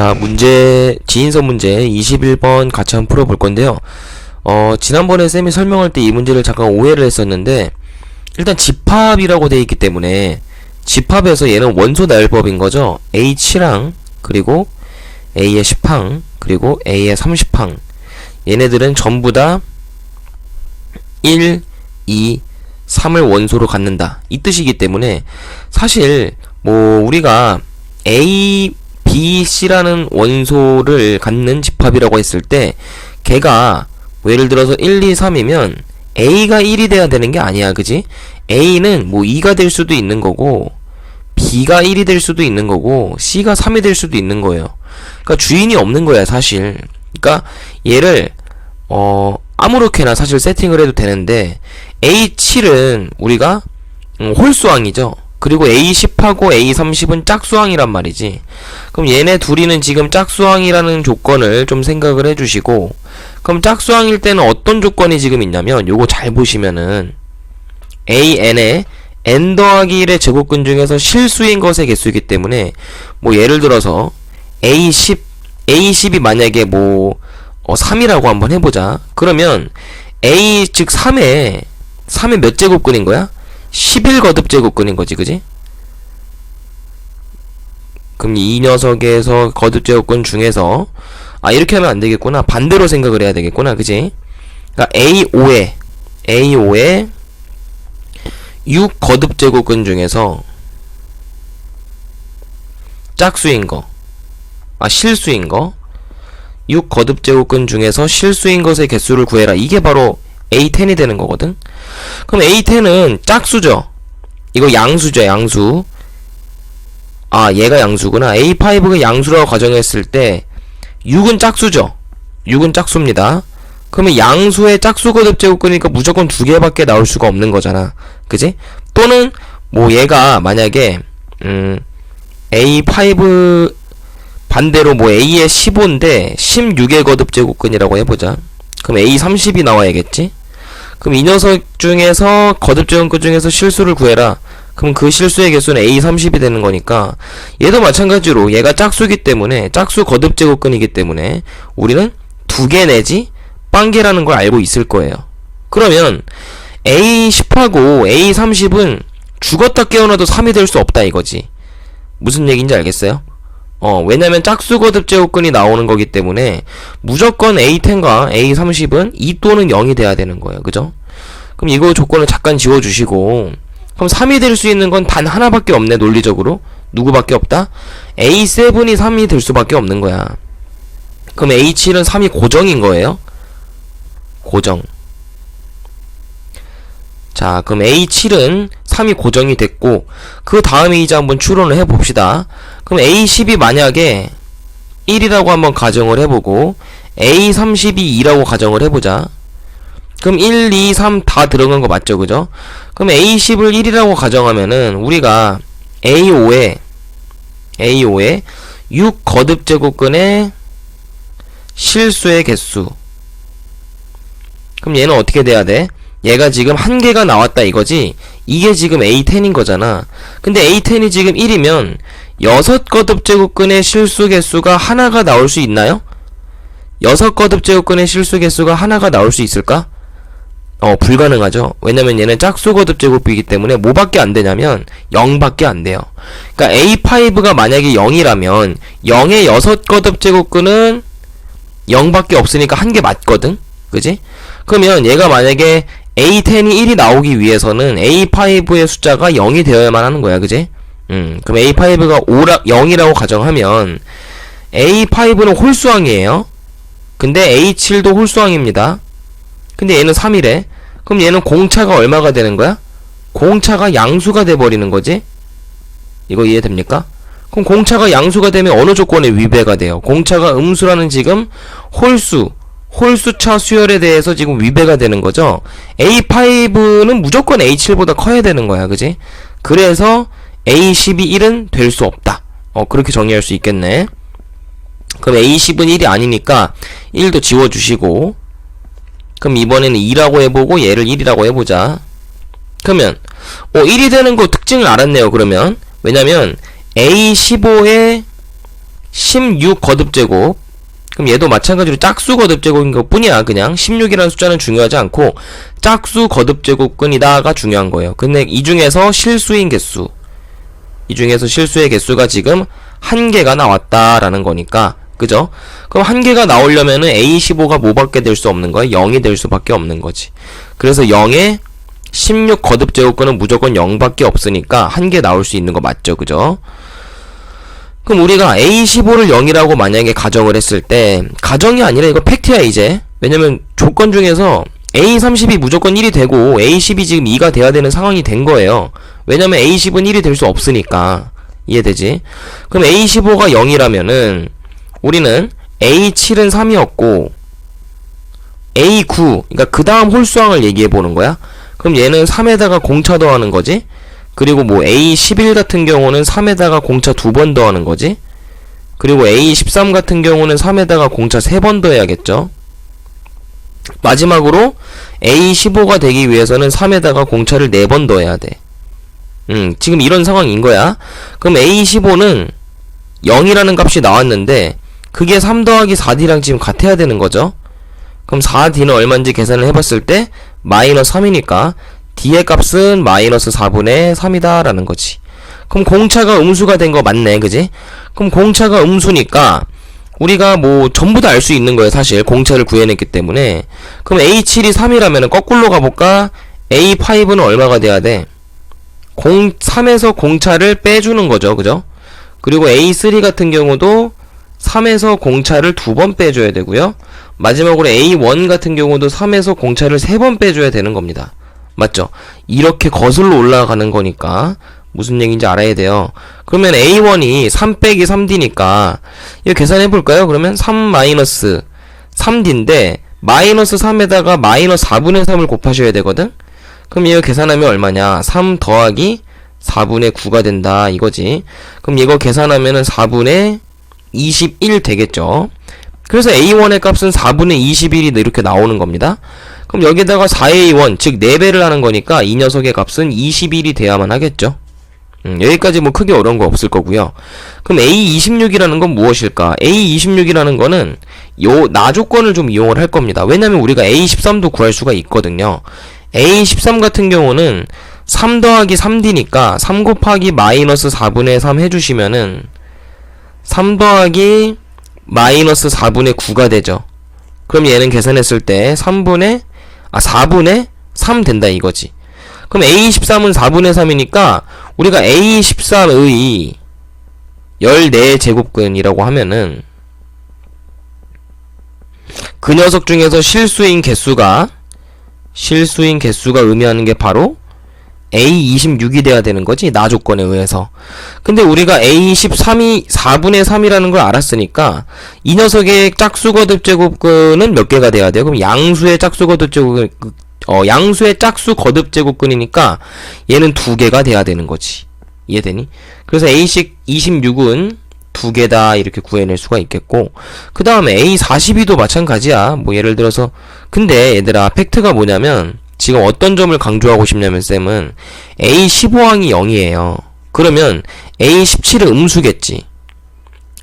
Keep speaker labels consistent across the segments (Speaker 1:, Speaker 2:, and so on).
Speaker 1: 자, 지인서 문제 21번 같이 한번 풀어볼 건데요. 지난번에 쌤이 설명할 때 이 문제를 잠깐 오해를 했었는데, 일단 집합이라고 되어 있기 때문에, 집합에서 얘는 원소 나열법인 거죠. H랑, 그리고 A의 10항, 그리고 A의 30항. 얘네들은 전부 다 1, 2, 3을 원소로 갖는다. 이 뜻이기 때문에, 사실, 우리가 A, B, C라는 원소를 갖는 집합이라고 했을 때 걔가 예를 들어서 1, 2, 3이면 A가 1이 돼야 되는 게 아니야. 그지? A는 2가 될 수도 있는 거고 B가 1이 될 수도 있는 거고 C가 3이 될 수도 있는 거예요. 그러니까 주인이 없는 거야 사실. 그러니까 얘를 아무렇게나 사실 세팅을 해도 되는데 A7은 우리가 홀수항이죠. 그리고 A10하고 A30은 짝수항이란 말이지. 그럼 얘네 둘이는 지금 짝수항이라는 조건을 좀 생각을 해주시고, 그럼 짝수항일 때는 어떤 조건이 지금 있냐면 요거 잘 보시면은 AN의 n 더하기 1의 제곱근 중에서 실수인 것의 개수이기 때문에 예를 들어서 A10이 만약에 3이라고 한번 해보자. 그러면 A 즉 3의 몇 제곱근인 거야? 11 거듭 제곱근인 거지, 그지? 그럼 이 녀석에서 거듭 제곱근 중에서 이렇게 하면 안 되겠구나. 반대로 생각을 해야 되겠구나, 그지? 그러니까 A5에 6 거듭 제곱근 중에서 짝수인 거, 실수인 거, 6 거듭 제곱근 중에서 실수인 것의 개수를 구해라. 이게 바로 A10이 되는 거거든. 그럼 A10은 짝수죠. 이거 양수죠, 양수. 얘가 양수구나. A5가 양수라고 가정했을 때 6은 짝수죠. 6은 짝수입니다. 그러면 양수의 짝수 거듭 제곱근이니까 무조건 2개밖에 나올 수가 없는 거잖아. 그지? 또는 얘가 만약에 A5 반대로 A의 15인데 16의 거듭 제곱근이라고 해보자. 그럼 A30이 나와야겠지? 그럼 이 녀석 중에서 거듭 제곱근 중에서 실수를 구해라. 그럼 그 실수의 개수는 A30이 되는 거니까 얘도 마찬가지로 얘가 짝수기 때문에 짝수 거듭 제곱근이기 때문에 우리는 2개 내지 빵개라는 걸 알고 있을 거예요. 그러면 A10하고 A30은 죽었다 깨어나도 3이 될 수 없다 이거지. 무슨 얘기인지 알겠어요? 왜냐면 짝수 거듭 제곱근이 나오는 거기 때문에 무조건 A10과 A30은 2 또는 0이 돼야 되는 거예요. 그죠? 그럼 이거 조건을 잠깐 지워주시고, 그럼 3이 될 수 있는 건 단 하나밖에 없네, 논리적으로. 누구밖에 없다? A7이 3이 될 수밖에 없는 거야. 그럼 A7은 3이 고정인 거예요? 고정. 자, 그럼 A7은 3이 고정이 됐고, 그 다음에 이제 한번 추론을 해봅시다. 그럼 A10이 만약에 1이라고 한번 가정을 해보고, A30이 2라고 가정을 해보자. 그럼 1, 2, 3 다 들어간 거 맞죠? 그죠? 그럼 A10을 1이라고 가정하면은, 우리가 A5에 6 거듭 제곱근의 실수의 개수. 그럼 얘는 어떻게 돼야 돼? 얘가 지금 1개가 나왔다 이거지? 이게 지금 A10인 거잖아. 근데 A10이 지금 1이면 6 거듭 제곱근의 실수 개수가 하나가 나올 수 있나요? 6 거듭 제곱근의 실수 개수가 하나가 나올 수 있을까? 불가능하죠. 왜냐면 얘는 짝수 거듭 제곱이기 때문에 뭐밖에 안 되냐면 0밖에 안 돼요. 그러니까 A5가 만약에 0이라면 0의 6 거듭 제곱근은 0밖에 없으니까 1개 맞거든? 그지? 그러면 얘가 만약에 A10이 1이 나오기 위해서는 A5의 숫자가 0이 되어야만 하는 거야. 그지? 그럼 A5가 0이라고 가정하면 A5는 홀수항이에요. 근데 A7도 홀수항입니다. 근데 얘는 3이래. 그럼 얘는 공차가 얼마가 되는 거야? 공차가 양수가 돼버리는 거지? 이거 이해됩니까? 그럼 공차가 양수가 되면 어느 조건에 위배가 돼요? 공차가 음수라는 지금 홀수차 수열에 대해서 지금 위배가 되는 거죠. A5는 무조건 A7보다 커야 되는 거야. 그지? 그래서 A10이 1은 될 수 없다. 그렇게 정의할 수 있겠네. 그럼 A10은 1이 아니니까 1도 지워주시고, 그럼 이번에는 2라고 해보고 얘를 1이라고 해보자. 그러면 1이 되는 거 특징을 알았네요. 그러면 왜냐면 A15에 16 거듭제곱. 그럼 얘도 마찬가지로 짝수 거듭제곱인 것 뿐이야. 그냥 16이라는 숫자는 중요하지 않고 짝수 거듭제곱근이다가 중요한 거예요. 근데 이 중에서 실수인 개수, 이 중에서 실수의 개수가 지금 한 개가 나왔다라는 거니까, 그죠? 그럼 한 개가 나오려면은 A15가 뭐밖에 될 수 없는 거야? 0이 될 수밖에 없는 거지. 그래서 0에 16 거듭제곱근은 무조건 0밖에 없으니까 한 개 나올 수 있는 거 맞죠? 그죠? 그럼 우리가 A15를 0이라고 만약에 가정을 했을 때, 가정이 아니라 이거 팩트야 이제. 왜냐면 조건 중에서 A30이 무조건 1이 되고 A10이 지금 2가 돼야 되는 상황이 된 거예요. 왜냐면 A10은 1이 될 수 없으니까. 이해되지? 그럼 A15가 0이라면은 우리는 A7은 3이었고 A9, 그러니까 그 다음 홀수항을 얘기해 보는 거야. 그럼 얘는 3에다가 공차 더하는 거지. 그리고 뭐 A11 같은 경우는 3에다가 공차 2번 더하는 거지. 그리고 A13 같은 경우는 3에다가 공차 3번 더해야겠죠. 마지막으로 A15가 되기 위해서는 3에다가 공차를 4번 더해야 돼. 지금 이런 상황인 거야. 그럼 A15는 0이라는 값이 나왔는데 그게 3 더하기 4D랑 지금 같아야 되는 거죠. 그럼 4D는 얼마인지 계산을 해봤을 때 마이너스 3이니까 D의 값은 마이너스 4분의 3이다 라는 거지. 그럼 공차가 음수가 된 거 맞네, 그지? 그럼 공차가 음수니까 우리가 뭐 전부 다 알 수 있는 거예요, 사실. 공차를 구해냈기 때문에. 그럼 A7이 3이라면 거꾸로 가볼까? A5는 얼마가 돼야 돼? 3에서 공차를 빼주는 거죠, 그죠? 그리고 A3 같은 경우도 3에서 공차를 2번 빼줘야 되고요. 마지막으로 A1 같은 경우도 3에서 공차를 3번 빼줘야 되는 겁니다. 맞죠? 이렇게 거슬러 올라가는 거니까 무슨 얘기인지 알아야 돼요. 그러면 A1이 3 빼기 3D니까 이거 계산해 볼까요? 그러면 3 마이너스 3D인데 마이너스 3에다가 마이너스 4분의 3을 곱하셔야 되거든? 그럼 이거 계산하면 얼마냐? 3 더하기 4분의 9가 된다 이거지. 그럼 이거 계산하면은 4분의 21 되겠죠. 그래서 A1의 값은 4분의 21이 이렇게 나오는 겁니다. 그럼 여기다가 4A1, 즉 4배를 하는 거니까 이 녀석의 값은 21이 돼야만 하겠죠. 여기까지 뭐 크게 어려운 거 없을 거고요. 그럼 A26이라는 건 무엇일까? A26이라는 거는 요 나조건을 좀 이용을 할 겁니다. 왜냐면 우리가 A13도 구할 수가 있거든요. A13 같은 경우는 3 더하기 3D니까 3 곱하기 마이너스 4분의 3 해주시면은 3 더하기 마이너스 4분의 9가 되죠. 그럼 얘는 계산했을 때 4분의 3 된다 이거지. 그럼 A13은 4분의 3이니까 우리가 A13의 14제곱근이라고 하면은 그 녀석 중에서 실수인 개수가 의미하는 게 바로 A26이 돼야 되는 거지, 나 조건에 의해서. 근데 우리가 A13이 4분의 3이라는 걸 알았으니까 이 녀석의 짝수 거듭제곱근은 몇 개가 돼야 돼요? 그럼 양수의 짝수 거듭제곱근이니까 얘는 2개가 돼야 되는 거지. 이해되니? 그래서 A26은 2개다 이렇게 구해낼 수가 있겠고, 그 다음에 A42도 마찬가지야. 뭐 예를 들어서, 근데 얘들아 팩트가 뭐냐면 지금 어떤 점을 강조하고 싶냐면 쌤은 A15항이 0이에요. 그러면 A17은 음수겠지.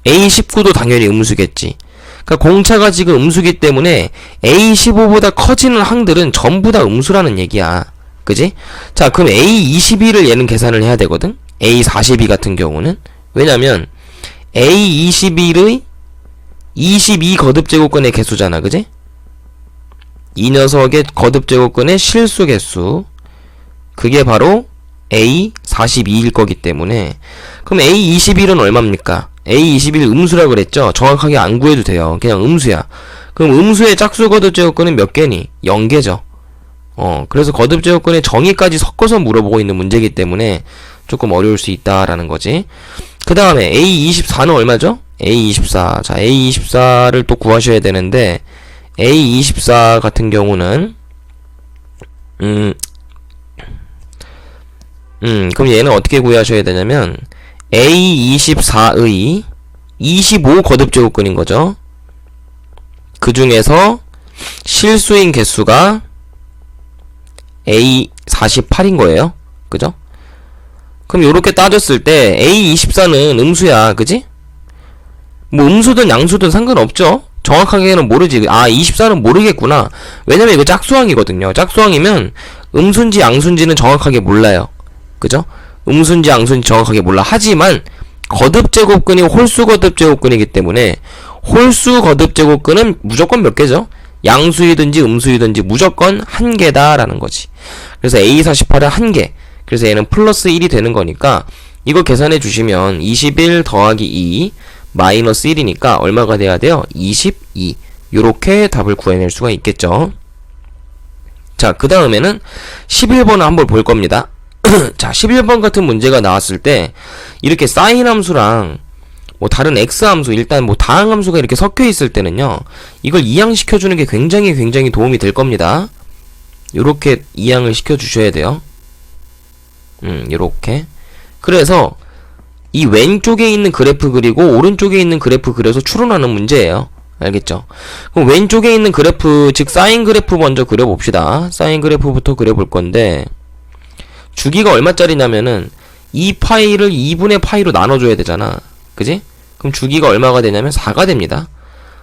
Speaker 1: A19도 당연히 음수겠지. 그러니까 공차가 지금 음수기 때문에 A15보다 커지는 항들은 전부 다 음수라는 얘기야. 그지? 자, 그럼 A22를 얘는 계산을 해야 되거든? A42 같은 경우는. 왜냐면 A21의 22 거듭제곱근의 개수잖아. 그지? 이 녀석의 거듭제곱근의 실수 개수, 그게 바로 A42일 거기 때문에. 그럼 A21은 얼마입니까? A21 음수라 그랬죠? 정확하게 안 구해도 돼요. 그냥 음수야. 그럼 음수의 짝수 거듭제곱근은 몇 개니? 0개죠. 그래서 거듭제곱근의 정의까지 섞어서 물어보고 있는 문제이기 때문에 조금 어려울 수 있다라는 거지. 그 다음에 A24는 얼마죠? A24. 자, A24를 또 구하셔야 되는데, A24 같은 경우는 그럼 얘는 어떻게 구하셔야 되냐면 A24의 25 거듭제곱근인 거죠. 그 중에서 실수인 개수가 A48인 거예요. 그죠? 그럼 요렇게 따졌을 때 A24는 음수야. 그지? 뭐 음수든 양수든 상관없죠. 정확하게는 모르지. 아, 24는 모르겠구나. 왜냐면 이거 짝수항이거든요. 짝수항이면 음수인지 양수인지는 정확하게 몰라요. 그죠? 음수인지 양수인지 정확하게 몰라. 하지만 거듭제곱근이 홀수 거듭제곱근이기 때문에 홀수 거듭제곱근은 무조건 몇 개죠? 양수이든지 음수이든지 무조건 한 개다라는 거지. 그래서 A48은 한 개. 그래서 얘는 플러스 1이 되는 거니까 이거 계산해 주시면 21 더하기 2 마이너스 1이니까 얼마가 돼야 돼요? 22. 요렇게 답을 구해낼 수가 있겠죠. 자, 그 다음에는 11번을 한번 볼 겁니다. 자, 11번 같은 문제가 나왔을 때 이렇게 사인 함수랑 뭐 다른 x 함수, 일단 뭐 다항 함수가 이렇게 섞여 있을 때는요, 이걸 이항시켜 주는 게 굉장히 도움이 될 겁니다. 요렇게 이항을 시켜 주셔야 돼요. 요렇게. 그래서 이 왼쪽에 있는 그래프 그리고 오른쪽에 있는 그래프 그려서 추론하는 문제예요. 알겠죠? 그럼 왼쪽에 있는 그래프, 즉 사인 그래프 먼저 그려봅시다. 사인 그래프부터 그려볼 건데 주기가 얼마짜리냐면은 이 파이를 2분의 파이로 나눠줘야 되잖아. 그지? 그럼 주기가 얼마가 되냐면 4가 됩니다.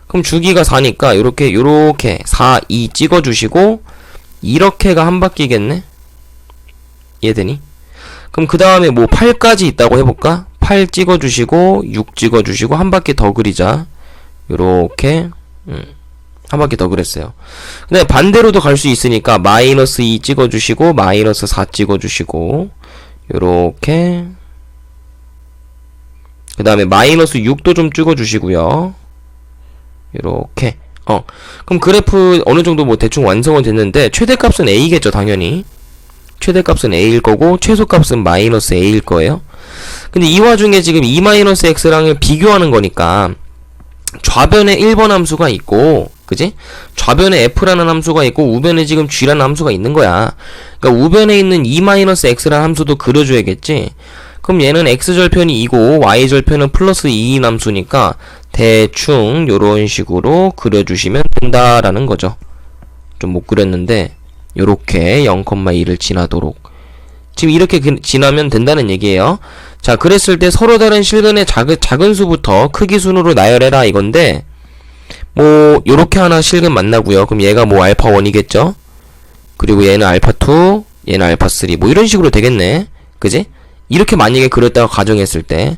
Speaker 1: 그럼 주기가 4니까 요렇게 4, 2 찍어주시고 이렇게가 한 바퀴겠네? 이해되니? 그럼 그 다음에 뭐 8까지 있다고 해볼까? 8 찍어주시고 6 찍어주시고 한 바퀴 더 그리자. 요렇게 한 바퀴 더 그랬어요. 근데 반대로도 갈 수 있으니까 마이너스 2 찍어주시고 마이너스 4 찍어주시고 요렇게 그 다음에 마이너스 6도 좀 찍어주시고요. 요렇게 그럼 그래프 어느정도 뭐 대충 완성은 됐는데 최대값은 a겠죠 당연히. 최대값은 a일 거고 최소값은 마이너스 a일 거예요. 근데 이 와중에 지금 2-x랑을 비교하는 거니까 좌변에 1번 함수가 있고, 그지? 좌변에 f라는 함수가 있고 우변에 지금 g라는 함수가 있는 거야. 그러니까 우변에 있는 2-x라는 함수도 그려줘야겠지. 그럼 얘는 x절편이 2고 y절편은 플러스 2인 함수니까 대충 요런 식으로 그려주시면 된다라는 거죠. 좀 못 그렸는데 요렇게 0,2를 지나도록 지금 이렇게 지나면 된다는 얘기예요. 자, 그랬을 때 서로 다른 실근의 작은 수부터 크기 순으로 나열해라 이건데 뭐 요렇게 하나 실근 만나고요. 그럼 얘가 뭐 알파 1이겠죠? 그리고 얘는 알파 2, 얘는 알파 3 뭐 이런 식으로 되겠네. 그지? 이렇게 만약에 그렸다가 가정했을 때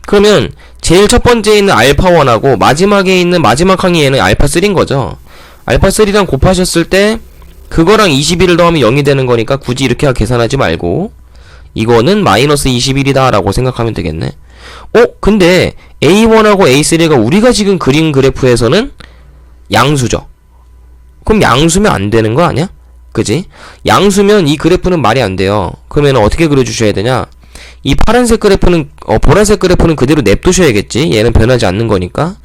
Speaker 1: 그러면 제일 첫 번째에 있는 알파 1하고 마지막에 있는 마지막 항이 얘는 알파 3인 거죠. 알파 3랑 곱하셨을 때 그거랑 21을 더하면 0이 되는 거니까 굳이 이렇게 계산하지 말고 이거는 마이너스 21이다 라고 생각하면 되겠네. 근데 A1하고 A3가 우리가 지금 그린 그래프에서는 양수죠. 그럼 양수면 안 되는 거 아니야? 그지? 양수면 이 그래프는 말이 안 돼요. 그러면 어떻게 그려주셔야 되냐? 이 파란색 그래프는 보라색 그래프는 그대로 냅두셔야겠지. 얘는 변하지 않는 거니까.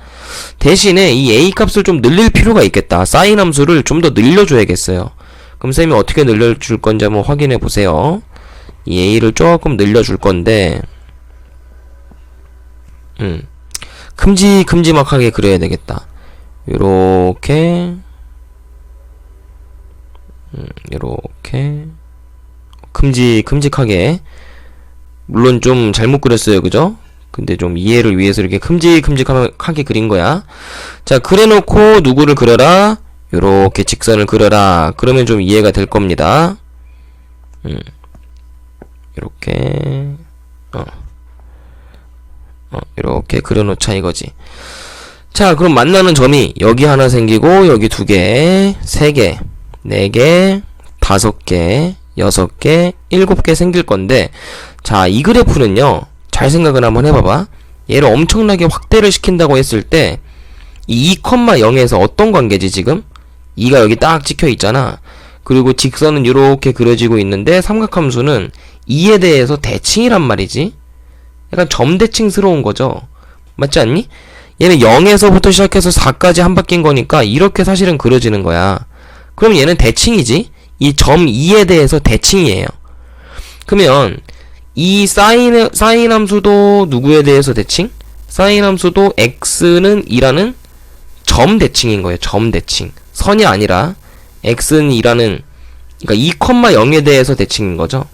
Speaker 1: 대신에 이 a 값을 좀 늘릴 필요가 있겠다. 사인 함수를 좀 더 늘려줘야겠어요. 그럼 쌤이 어떻게 늘려줄 건지 한번 확인해 보세요. 이 a를 조금 늘려줄 건데 큼직큼직하게 그려야 되겠다. 요렇게 요렇게 큼직큼직하게. 물론 좀 잘못 그렸어요. 그죠? 근데 좀 이해를 위해서 이렇게 큼직큼직하게 그린 거야. 자, 그래놓고 누구를 그려라? 요렇게 직선을 그려라. 그러면 좀 이해가 될 겁니다. 요렇게 요렇게 그려놓자 이거지. 자, 그럼 만나는 점이 여기 하나 생기고 여기 2개, 3개, 4개, 5개, 6개, 7개 생길 건데, 자, 이 그래프는요, 잘 생각을 한번 해봐봐. 얘를 엄청나게 확대를 시킨다고 했을 때 이 2,0에서 어떤 관계지 지금? 2가 여기 딱 찍혀 있잖아. 그리고 직선은 이렇게 그려지고 있는데 삼각함수는 2에 대해서 대칭이란 말이지. 약간 점대칭스러운 거죠. 맞지 않니? 얘는 0에서부터 시작해서 4까지 한 바뀐 거니까 이렇게 사실은 그려지는 거야. 그럼 얘는 대칭이지? 이 점 2에 대해서 대칭이에요. 그러면 이 사인 함수도 누구에 대해서 대칭? 사인 함수도 x는 2라는 점 대칭인 거예요. 점 대칭. 선이 아니라 x는 2라는, 그러니까 2,0에 대해서 대칭인 거죠.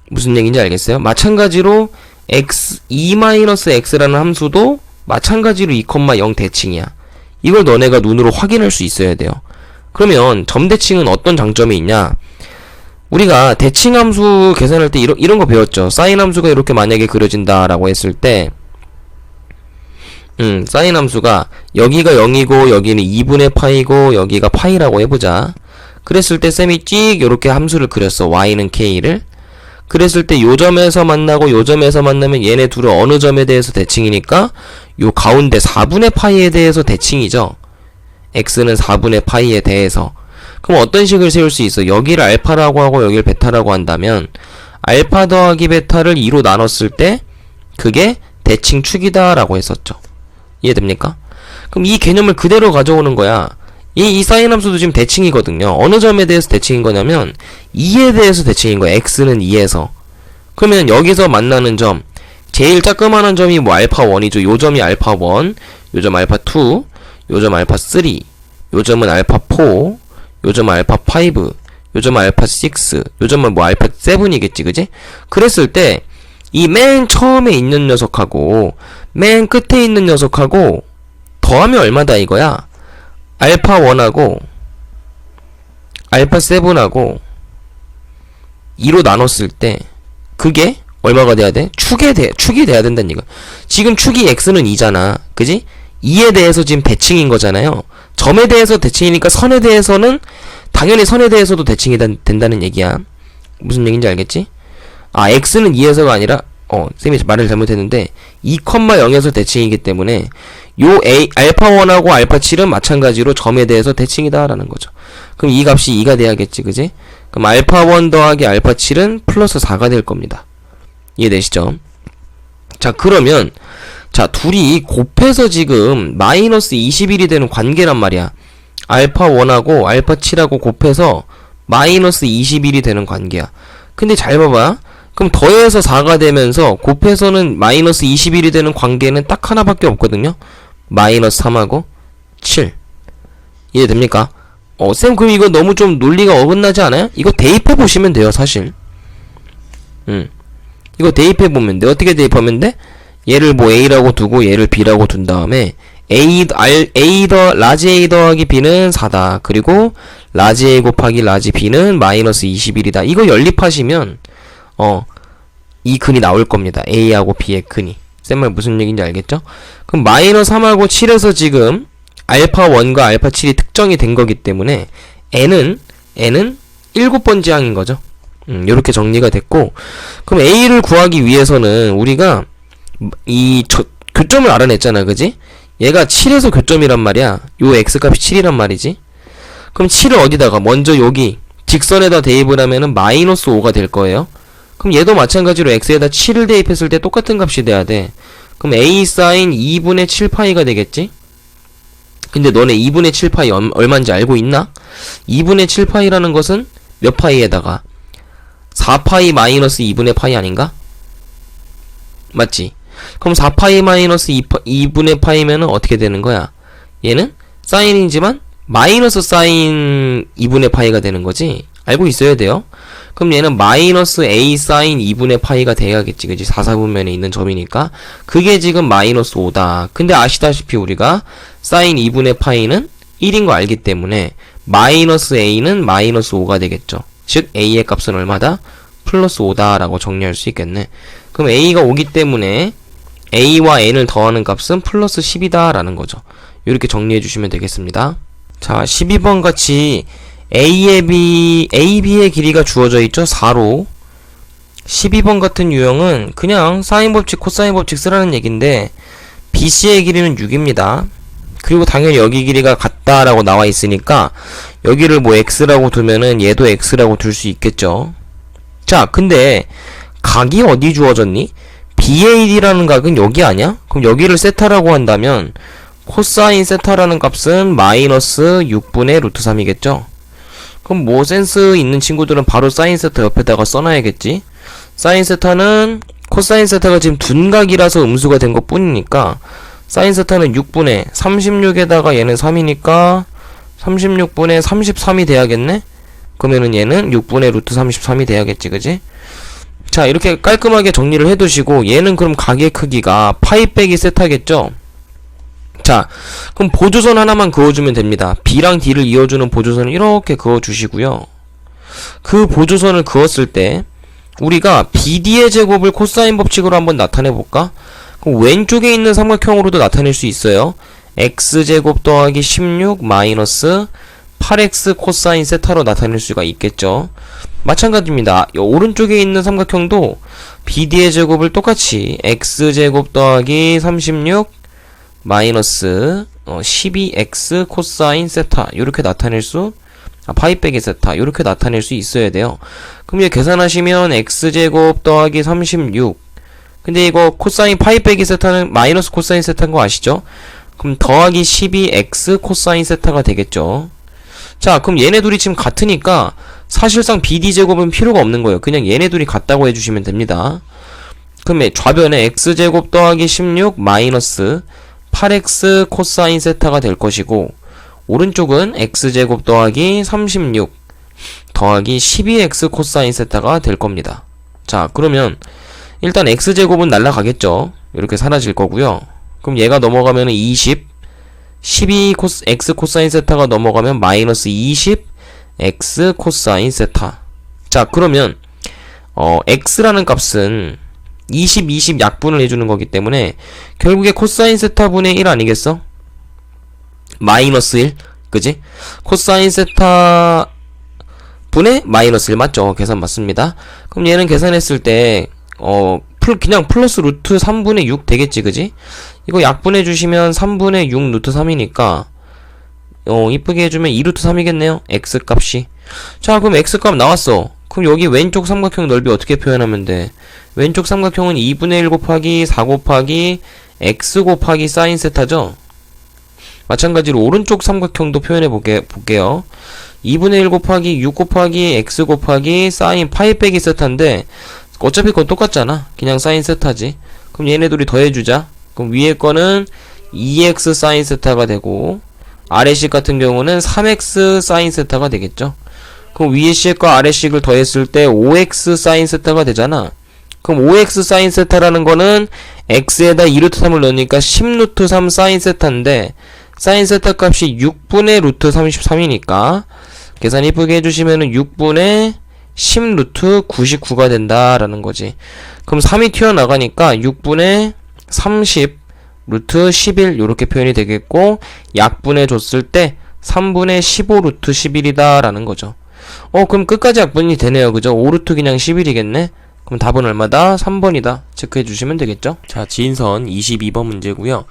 Speaker 1: 무슨 얘기인지 알겠어요? 마찬가지로 x 2-x라는 함수도 마찬가지로 2,0 대칭이야. 이걸 너네가 눈으로 확인할 수 있어야 돼요. 그러면 점대칭은 어떤 장점이 있냐? 우리가 대칭함수 계산할 때 이런 거 배웠죠. 사인 함수가 이렇게 만약에 그려진다라고 했을 때 사인 함수가 여기가 0이고 여기는 2분의 파이고 여기가 파이라고 해보자. 그랬을 때 쌤이 찍 요렇게 함수를 그렸어. y는 k를. 그랬을 때 요 점에서 만나고 요 점에서 만나면 얘네 둘은 어느 점에 대해서 대칭이니까 요 가운데 4분의 파이에 대해서 대칭이죠. x는 4분의 파이에 대해서. 그럼 어떤 식을 세울 수 있어? 여기를 알파라고 하고 여기를 베타라고 한다면 알파 더하기 베타를 2로 나눴을 때 그게 대칭축이다 라고 했었죠. 이해됩니까? 그럼 이 개념을 그대로 가져오는 거야. 이 사인 함수도 지금 대칭이거든요. 어느 점에 대해서 대칭인 거냐면 2에 대해서 대칭인 거야. x는 2에서. 그러면 여기서 만나는 점 제일 자그마한 점이 뭐 알파 1이죠. 요 점이 알파 1, 요 점 알파 2, 요 점 알파 3, 요 점은 알파 4, 요 점은 알파 5, 요 점은 알파 6, 요 점은 뭐 알파 7이겠지, 그지? 그랬을 때 이 맨 처음에 있는 녀석하고 맨 끝에 있는 녀석하고 더하면 얼마다 이거야? 알파 1하고 알파 7하고 2로 나눴을 때 그게 얼마가 돼야 돼? 축이 돼야 된다는 얘기야. 지금 축이 x는 2잖아. 그지? 2에 대해서 지금 대칭인 거잖아요. 점에 대해서 대칭이니까 선에 대해서는 당연히 선에 대해서도 대칭이 된다는 얘기야. 무슨 얘기인지 알겠지? 아, x는 2에서가 아니라 쌤이 말을 잘못했는데 2,0에서 대칭이기 때문에 요 알파 1하고 알파 7은 마찬가지로 점에 대해서 대칭이다 라는 거죠. 그럼 이 값이 2가 돼야겠지, 그지? 그럼 알파 1 더하기 알파 7은 플러스 4가 될 겁니다. 이해되시죠? 자, 그러면 자, 둘이 곱해서 지금 마이너스 21이 되는 관계란 말이야. 알파 1하고 알파 7하고 곱해서 마이너스 21이 되는 관계야. 근데 잘 봐봐. 그럼 더해서 4가 되면서 곱해서는 마이너스 21이 되는 관계는 딱 하나밖에 없거든요. 마이너스 3하고 7. 이해됩니까? 쌤, 그럼 이거 너무 좀 논리가 어긋나지 않아요? 이거 대입해보시면 돼요, 사실. 이거 대입해보면 돼. 어떻게 대입하면 돼? 얘를 뭐 A라고 두고 얘를 B라고 둔 다음에 라지 A 더하기 B는 4다. 그리고 라지 A 곱하기 라지 B는 마이너스 21이다. 이거 연립하시면 이 근이 나올 겁니다. A하고 B의 근이. 쌤말 무슨 얘기인지 알겠죠? 그럼 마이너스 3하고 7에서 지금 알파 1과 알파 7이 특정이 된 거기 때문에 N은 7번째 항인 거죠. 요렇게 정리가 됐고, 그럼 A를 구하기 위해서는 우리가 교점을 알아냈잖아, 그지? 얘가 7에서 교점이란 말이야. 요 x값이 7이란 말이지. 그럼 7을 어디다가 먼저 여기 직선에다 대입을 하면은 마이너스 5가 될 거예요. 그럼 얘도 마찬가지로 x에다 7을 대입했을 때 똑같은 값이 돼야 돼. 그럼 a 사인 2분의 7파이가 되겠지? 근데 너네 2분의 7파이 얼마인지 알고 있나? 2분의 7파이라는 것은 몇 파이에다가 4파이 마이너스 2분의 파이 아닌가? 맞지? 그럼 4파이 마이너스 2분의 파이면은 어떻게 되는 거야? 얘는 사인이지만 마이너스 사인 2분의 파이가 되는 거지? 알고 있어야 돼요. 그럼 얘는 마이너스 a 사인 2분의 파이가 돼야겠지, 그지? 4사분면에 있는 점이니까. 그게 지금 마이너스 5다. 근데 아시다시피 우리가 사인 2분의 파이는 1인 거 알기 때문에 마이너스 a는 마이너스 5가 되겠죠. 즉 a의 값은 얼마다? 플러스 5다 라고 정리할 수 있겠네. 그럼 a가 5기 때문에 a와 n을 더하는 값은 플러스 10이다 라는 거죠. 이렇게 정리해 주시면 되겠습니다. 자, 12번 같이 AB의 길이가 주어져 있죠. 4로. 12번 같은 유형은 그냥 사인 법칙, 코사인 법칙 쓰라는 얘기인데 BC의 길이는 6입니다. 그리고 당연히 여기 길이가 같다라고 나와 있으니까 여기를 뭐 x라고 두면은 얘도 x라고 둘 수 있겠죠. 자, 근데 각이 어디 주어졌니? BAD라는 각은 여기 아니야? 그럼 여기를 세타라고 한다면 코사인 세타라는 값은 마이너스 6분의 루트 3이겠죠? 그럼 뭐 센스 있는 친구들은 바로 사인 세타 옆에다가 써놔야겠지? 사인 세타는 코사인 세타가 지금 둔각이라서 음수가 된 것 뿐이니까 사인 세타는 6분의 36에다가 얘는 3이니까 36분의 33이 돼야겠네? 그러면은 얘는 6분의 루트 33이 돼야겠지, 그지? 자, 이렇게 깔끔하게 정리를 해두시고 얘는 그럼 각의 크기가 파이 빼기 세타겠죠? 자, 그럼 보조선 하나만 그어주면 됩니다. B랑 D를 이어주는 보조선을 이렇게 그어주시고요. 그 보조선을 그었을 때 우리가 BD의 제곱을 코사인 법칙으로 한번 나타내볼까? 그럼 왼쪽에 있는 삼각형으로도 나타낼 수 있어요. x제곱 더하기 16 마이너스 8x 코사인 세타로 나타낼 수가 있겠죠. 마찬가지입니다. 오른쪽에 있는 삼각형도 BD의 제곱을 똑같이 x제곱 더하기 36 마이너스 12x 코사인 세타 요렇게 나타낼 수 파이 빼기 세타 요렇게 나타낼 수 있어야 돼요. 그럼 이제 계산하시면 x제곱 더하기 36 근데 이거 코사인 파이 빼기 세타는 마이너스 코사인 세타인 거 아시죠? 그럼 더하기 12x 코사인 세타가 되겠죠. 자, 그럼 얘네 둘이 지금 같으니까 사실상 BD제곱은 필요가 없는 거예요. 그냥 얘네 둘이 같다고 해주시면 됩니다. 그럼 좌변에 x제곱 더하기 16 마이너스 8x 코사인 세타가 될 것이고 오른쪽은 x제곱 더하기 36 더하기 12x 코사인 세타가 될 겁니다. 자, 그러면 일단 x제곱은 날라가겠죠. 이렇게 사라질 거고요. 그럼 얘가 넘어가면 20 12x 코사인 세타가 넘어가면 마이너스 20 x 코사인 세타. 자, 그러면 x라는 값은 20 약분을 해주는 거기 때문에 결국에 코사인 세타 분의 1 아니겠어? 마이너스 1 그지? 코사인 세타 분의 마이너스 1 맞죠? 계산 맞습니다. 그럼 얘는 계산했을 때 그냥 플러스 루트 3분의 6 되겠지 그지? 이거 약분해 주시면 3분의 6 루트 3이니까 이쁘게 해주면 2 루트 3이겠네요 x 값이. 자, 그럼 x 값 나왔어. 그럼 여기 왼쪽 삼각형 넓이 어떻게 표현하면 돼? 왼쪽 삼각형은 2분의 1 곱하기 4 곱하기 x 곱하기 사인 세타죠? 마찬가지로 오른쪽 삼각형도 표현해 볼게요. 2분의 1 곱하기 6 곱하기 x 곱하기 사인 파이 빼기 세타인데 어차피 그건 똑같잖아. 그냥 사인 세타지. 그럼 얘네 둘이 더해주자. 그럼 위에 거는 2x 사인 세타가 되고 아래식 같은 경우는 3x 사인 세타가 되겠죠. 그럼 위에 식과 아래 식을 더했을 때 5x 사인 세타가 되잖아. 그럼 5x 사인 세타라는 거는 x에다 2루트 3을 넣으니까 10루트 3 사인 세타인데 사인 세타 값이 6분의 루트 33이니까 계산 이쁘게 해주시면은 6분의 10루트 99가 된다라는 거지. 그럼 3이 튀어나가니까 6분의 30 루트 11 요렇게 표현이 되겠고 약분해 줬을 때 3분의 15 루트 11이다 라는 거죠. 그럼 끝까지 약분이 되네요. 그죠? 5루트 그냥 11이겠네? 그럼 답은 얼마다? 3번이다. 체크해 주시면 되겠죠? 자, 지인선 22번 문제고요.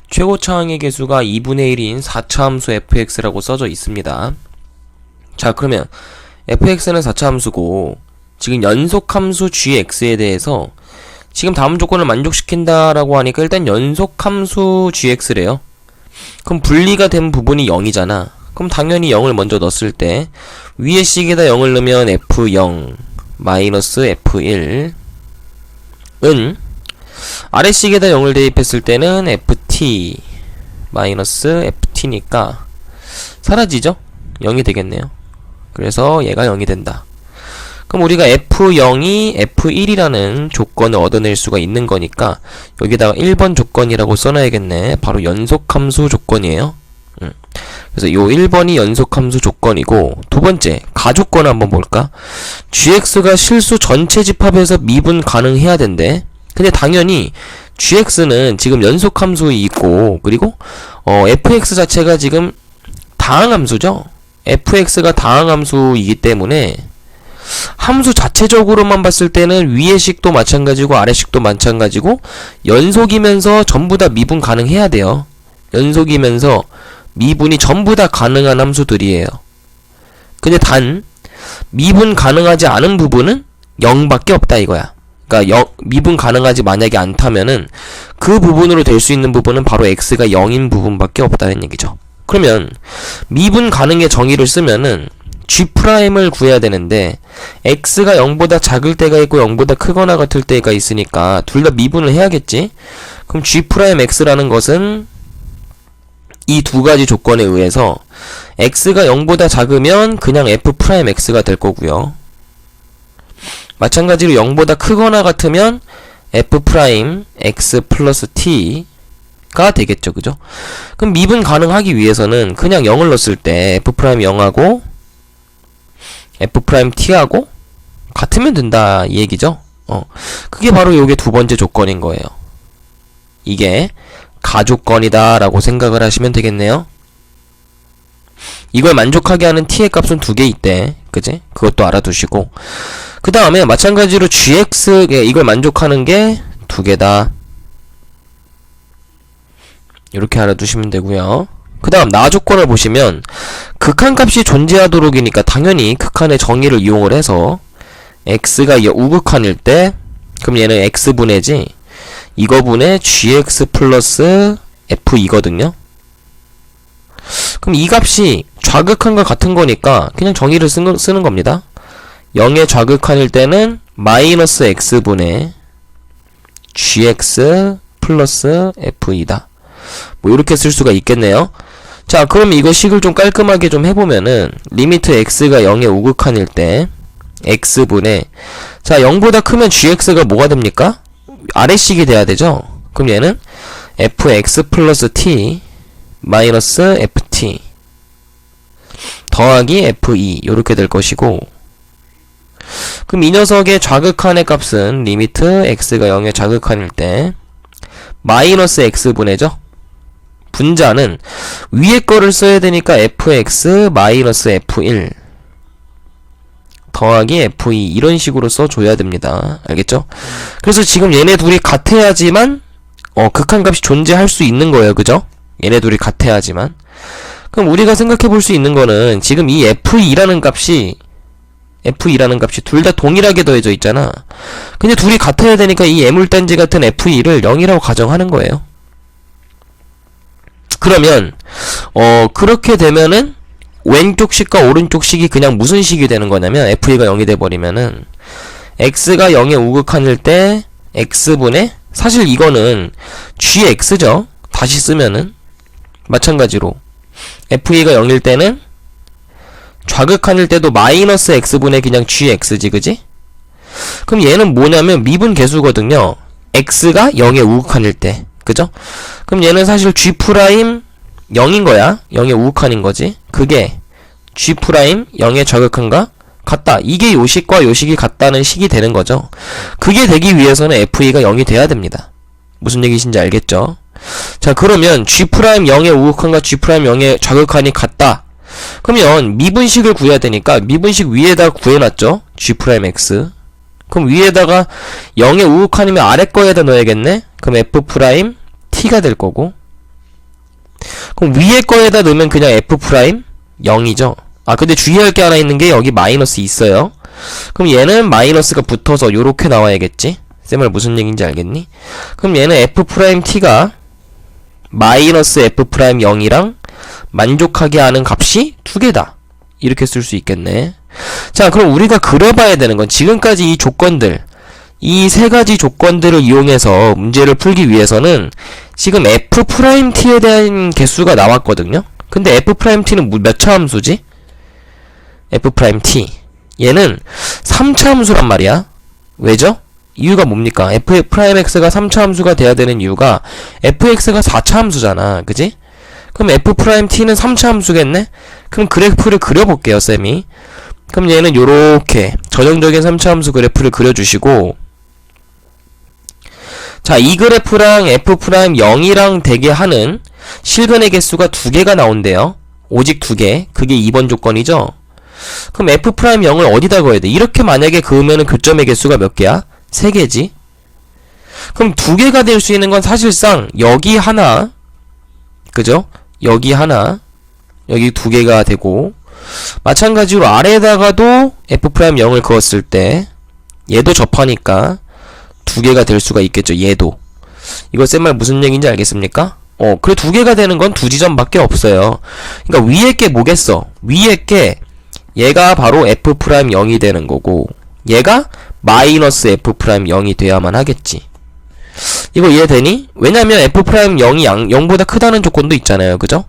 Speaker 1: 최고차항의 개수가 2분의 1인 4차 함수 fx라고 써져 있습니다. 자, 그러면 fx는 4차 함수고 지금 연속함수 gx에 대해서 지금 다음 조건을 만족시킨다라고 하니까 일단 연속함수 gx래요. 그럼 분리가 된 부분이 0이잖아. 그럼 당연히 0을 먼저 넣었을 때 위에 식에다 0을 넣으면 f0 마이너스 f1 은 아래 식에다 0을 대입했을 때는 ft 마이너스 ft니까 사라지죠? 0이 되겠네요. 그래서 얘가 0이 된다. 그럼 우리가 f0이 f1이라는 조건을 얻어낼 수가 있는 거니까 여기다가 1번 조건이라고 써놔야겠네. 바로 연속함수 조건이에요. 그래서 요 1번이 연속함수 조건이고 두 번째 가조건 한번 볼까? gx가 실수 전체 집합에서 미분 가능해야 된대. 근데 당연히 gx는 지금 연속함수 있고 그리고 fx 자체가 지금 다항함수죠. fx가 다항함수이기 때문에 함수 자체적으로만 봤을 때는 위의 식도 마찬가지고 아래 식도 마찬가지고 연속이면서 전부 다 미분 가능해야 돼요. 연속이면서 미분이 전부 다 가능한 함수들이에요. 근데 단 미분 가능하지 않은 부분은 0밖에 없다 이거야. 그러니까 미분 가능하지 만약에 않다면은 그 부분으로 될 수 있는 부분은 바로 x가 0인 부분밖에 없다는 얘기죠. 그러면 미분 가능의 정의를 쓰면은 g'을 구해야 되는데 x가 0보다 작을 때가 있고 0보다 크거나 같을 때가 있으니까 둘 다 미분을 해야겠지. 그럼 g'x라는 것은 이 두 가지 조건에 의해서 x가 0보다 작으면 그냥 f'x가 될 거고요. 마찬가지로 0보다 크거나 같으면 f'x 플러스 t 가 되겠죠. 그죠? 그럼 미분 가능하기 위해서는 그냥 0을 넣었을 때 F'0하고 F'T하고 같으면 된다 이 얘기죠. 그게 바로 요게 두 번째 조건인 거예요. 이게 가조건이다 라고 생각을 하시면 되겠네요. 이걸 만족하게 하는 t의 값은 두 개 있대. 그지? 그것도 알아두시고, 그 다음에 마찬가지로 gx, 이걸 만족하는 게 두 개다. 이렇게 알아두시면 되고요. 그 다음 나 조건을 보시면 극한값이 존재하도록이니까 당연히 극한의 정의를 이용을 해서 x가 우극한일 때, 그럼 얘는 x분의지 이거분의 gx 플러스 f2거든요. 그럼 이 값이 좌극한과 같은 거니까 그냥 정의를 쓰는 겁니다. 0의 좌극한일 때는 마이너스 x분의 gx 플러스 f2다. 뭐 이렇게 쓸 수가 있겠네요. 자, 그럼 이거 식을 좀 깔끔하게 좀 해보면은 리미트 x가 0의 우극한일 때 x분의, 자 0보다 크면 gx가 뭐가 됩니까? 아래식이 돼야 되죠. 그럼 얘는 fx 플러스 t 마이너스 ft 더하기 f2 요렇게 될 것이고, 그럼 이 녀석의 좌극한의 값은 리미트 x가 0의 좌극한일 때 마이너스 x분의죠. 분자는 위에 거를 써야 되니까 fx 마이너스 f1 더하기 f2 이런 식으로 써줘야 됩니다. 알겠죠? 그래서 지금 얘네 둘이 같아야지만 극한값이 존재할 수 있는 거예요. 그죠? 얘네 둘이 같아야지만. 그럼 우리가 생각해 볼 수 있는 거는 지금 이 f2라는 값이 둘 다 동일하게 더해져 있잖아. 근데 둘이 같아야 되니까 이 애물단지 같은 f2를 0이라고 가정하는 거예요. 그러면 그렇게 되면은 왼쪽 식과 오른쪽 식이 그냥 무슨 식이 되는 거냐면 f2가 0이 돼버리면은 x가 0의 우극한일 때 x분의, 사실 이거는 gx죠. 다시 쓰면은 마찬가지로 f2가 0일 때는 좌극한일 때도 마이너스 x분의 그냥 gx지. 그지? 그럼 얘는 뭐냐면 미분 계수거든요. x가 0의 우극한일 때. 그죠? 그럼 얘는 사실 g' 0인 거야. 0의 우극한인 거지. 그게 g' 0의 좌극한과 같다. 이게 요식과 요식이 같다는 식이 되는 거죠. 그게 되기 위해서는 f2가 0이 돼야 됩니다. 무슨 얘기신지 알겠죠? 자, 그러면 g' 0의 우극한과 g' 0의 좌극한이 같다. 그러면 미분식을 구해야 되니까 미분식 위에다가 구해놨죠. g'x. 그럼 위에다가 0의 우극한이면 아래 거에다 넣어야겠네. 그럼 f't가 될 거고, 그럼 위에 거에다 넣으면 그냥 f'0이죠. 아, 근데 주의할 게 하나 있는 게 여기 마이너스 있어요. 그럼 얘는 마이너스가 붙어서 요렇게 나와야겠지. 쌤말 무슨 얘기인지 알겠니? 그럼 얘는 f't가 마이너스 f'0이랑 만족하게 하는 값이 두 개다. 이렇게 쓸 수 있겠네. 자, 그럼 우리가 그려봐야 되는 건 지금까지 이 조건들, 이 세 가지 조건들을 이용해서 문제를 풀기 위해서는 지금 f't에 대한 개수가 나왔거든요. 근데 f't는 몇 차 함수지? f't. 얘는 3차 함수란 말이야. 왜죠? 이유가 뭡니까? f'x가 3차 함수가 돼야 되는 이유가 fx가 4차 함수잖아. 그지? 그럼 f't는 3차 함수겠네? 그럼 그래프를 그려볼게요, 쌤이. 그럼 얘는 요렇게 전형적인 3차 함수 그래프를 그려주시고, 자, 이 그래프랑 f'0이랑 되게 하는 실근의 개수가 두 개가 나온대요. 오직 두 개. 그게 2번 조건이죠. 그럼 f'0을 어디다 그어야 돼? 이렇게 만약에 그으면은 교점의 개수가 몇 개야? 3개지. 그럼 두 개가 될 수 있는 건 사실상 여기 하나, 그죠? 여기 하나, 여기 두 개가 되고, 마찬가지로 아래에다가도 f'0을 그었을 때 얘도 접하니까 두 개가 될 수가 있겠죠. 얘도. 이거 쌤말 무슨 얘기인지 알겠습니까? 그래 두 개가 되는 건 두 지점밖에 없어요. 그러니까 위에 게 뭐겠어? 위에 게 얘가 바로 f'0이 되는 거고, 얘가 마이너스 f'0이 돼야만 하겠지. 이거 이해되니? 왜냐면 f'0이 0보다 크다는 조건도 있잖아요. 그죠?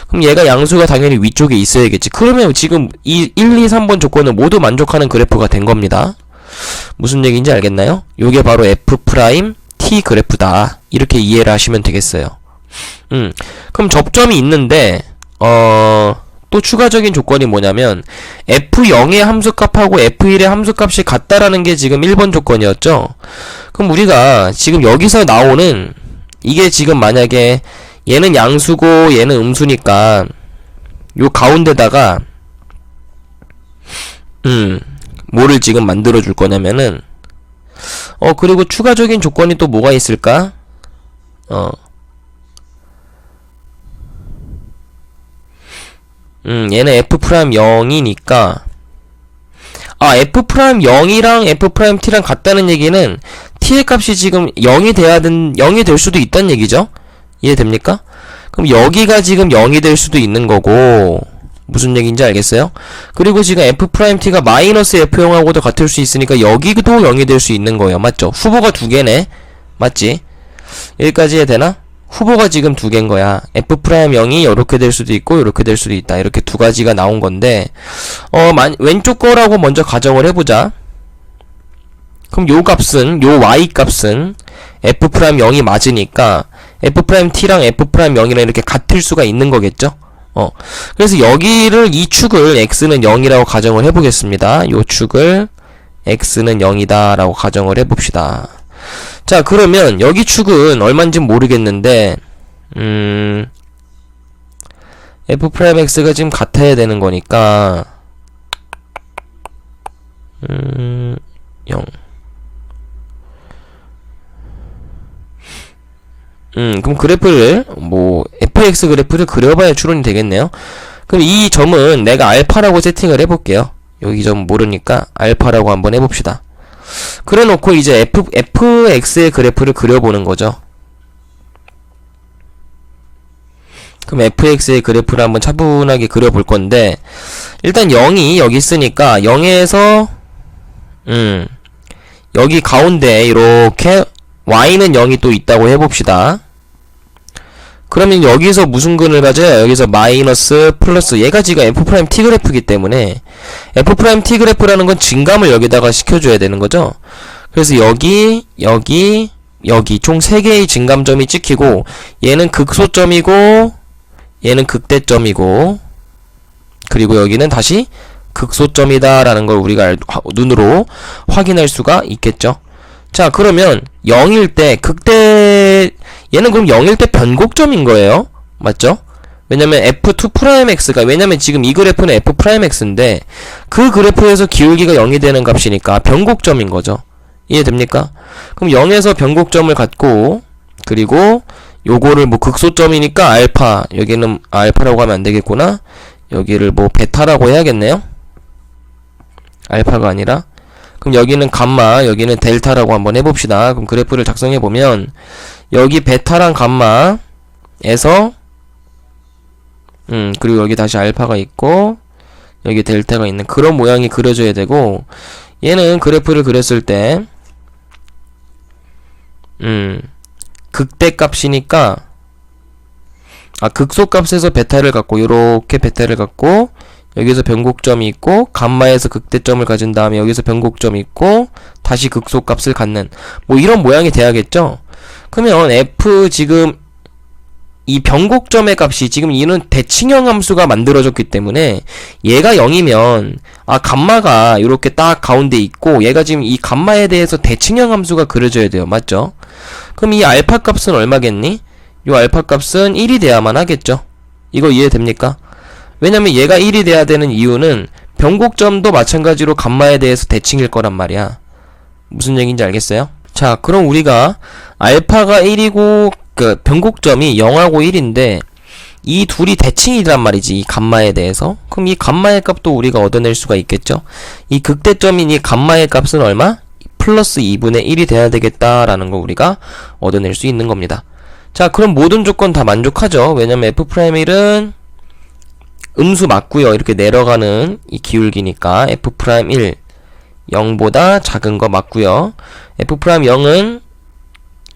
Speaker 1: 그럼 얘가 양수가 당연히 위쪽에 있어야겠지. 그러면 지금 이 1, 2, 3번 조건은 모두 만족하는 그래프가 된 겁니다. 무슨 얘기인지 알겠나요? 요게 바로 f' t 그래프다. 이렇게 이해를 하시면 되겠어요. 그럼 접점이 있는데 또 추가적인 조건이 뭐냐면 f0의 함수값하고 f1의 함수값이 같다라는 게 지금 1번 조건이었죠. 그럼 우리가 지금 여기서 나오는 이게 지금 만약에 얘는 양수고 얘는 음수니까 요 가운데다가 뭐를 지금 만들어 줄 거냐면은 그리고 추가적인 조건이 또 뭐가 있을까? 얘는 f'0이니까 f'0이랑 f't랑 같다는 얘기는 t의 값이 지금 0이 될 수도 있다는 얘기죠. 이해됩니까? 그럼 여기가 지금 0이 될 수도 있는 거고, 무슨 얘기인지 알겠어요? 그리고 지금 f't가 마이너스 f0하고도 같을 수 있으니까 여기도 0이 될 수 있는 거예요. 맞죠? 후보가 두 개네. 맞지? 여기까지 해야 되나? 후보가 지금 두 개인 거야. f'0이 이렇게 될 수도 있고 이렇게 될 수도 있다. 이렇게 두 가지가 나온 건데 왼쪽 거라고 먼저 가정을 해보자. 그럼 요 값은, 요 y 값은 f'0이 맞으니까 f't랑 f'0이랑 이렇게 같을 수가 있는 거겠죠? 그래서 여기를, 이 축을 x는 0이라고 가정을 해보겠습니다. 요 축을 x는 0이다 라고 가정을 해봅시다. 자, 그러면 여기 축은 얼마인지 모르겠는데 f'x가 지금 같아야 되는 거니까 0. 그럼 그래프를 fx 그래프를 그려봐야 추론이 되겠네요. 그럼 이 점은 내가 알파라고 세팅을 해볼게요. 여기 점 모르니까 알파라고 한번 해봅시다. 그래놓고 이제 fx의 그래프를 그려보는 거죠. 그럼 fx의 그래프를 한번 차분하게 그려볼 건데, 일단 0이 여기 있으니까 0에서 여기 가운데 이렇게 y는 0이 또 있다고 해봅시다. 그러면 여기서 무슨 근을 가져요? 여기서 마이너스 플러스, 얘가 지금 f't 그래프이기 때문에 f't 그래프라는 건 증감을 여기다가 시켜줘야 되는 거죠. 그래서 여기 총 3개의 증감점이 찍히고, 얘는 극소점이고 얘는 극대점이고, 그리고 여기는 다시 극소점이다 라는 걸 우리가 눈으로 확인할 수가 있겠죠. 자, 그러면 0일 때 얘는 그럼 0일 때 변곡점인 거예요. 맞죠? 왜냐면 f2'x가, 왜냐면 지금 이 그래프는 f'x인데 그 그래프에서 기울기가 0이 되는 값이니까 변곡점인 거죠. 이해됩니까? 그럼 0에서 변곡점을 갖고, 그리고 요거를 극소점이니까 알파, 여기는 알파라고 하면 안 되겠구나. 여기를 베타라고 해야겠네요. 알파가 아니라. 그럼 여기는 감마, 여기는 델타라고 한번 해봅시다. 그럼 그래프를 작성해보면 여기 베타랑 감마에서 그리고 여기 다시 알파가 있고 여기 델타가 있는 그런 모양이 그려져야 되고, 얘는 그래프를 그렸을 때 극대값이니까 극소값에서 베타를 갖고, 요렇게 베타를 갖고 여기서 변곡점이 있고, 감마에서 극대점을 가진 다음에 여기서 변곡점이 있고, 다시 극소값을 갖는 이런 모양이 돼야겠죠. 그러면 f 지금 이 변곡점의 값이, 지금 이는 대칭형 함수가 만들어졌기 때문에 얘가 0이면 감마가 이렇게 딱 가운데 있고, 얘가 지금 이 감마에 대해서 대칭형 함수가 그려져야 돼요. 맞죠? 그럼 이 알파 값은 얼마겠니? 이 알파 값은 1이 돼야만 하겠죠. 이거 이해됩니까? 왜냐면 얘가 1이 돼야 되는 이유는 변곡점도 마찬가지로 감마에 대해서 대칭일 거란 말이야. 무슨 얘기인지 알겠어요? 자, 그럼 우리가 알파가 1이고 그 변곡점이 0하고 1인데 이 둘이 대칭이란 말이지, 이 감마에 대해서. 그럼 이 감마의 값도 우리가 얻어낼 수가 있겠죠. 이 극대점인 이 감마의 값은 얼마? 플러스 2분의 1이 돼야 되겠다라는 거 우리가 얻어낼 수 있는 겁니다. 자, 그럼 모든 조건 다 만족하죠. 왜냐면 f'1은 음수 맞고요. 이렇게 내려가는 이 기울기니까 f'1 0보다 작은 거 맞고요. f'0은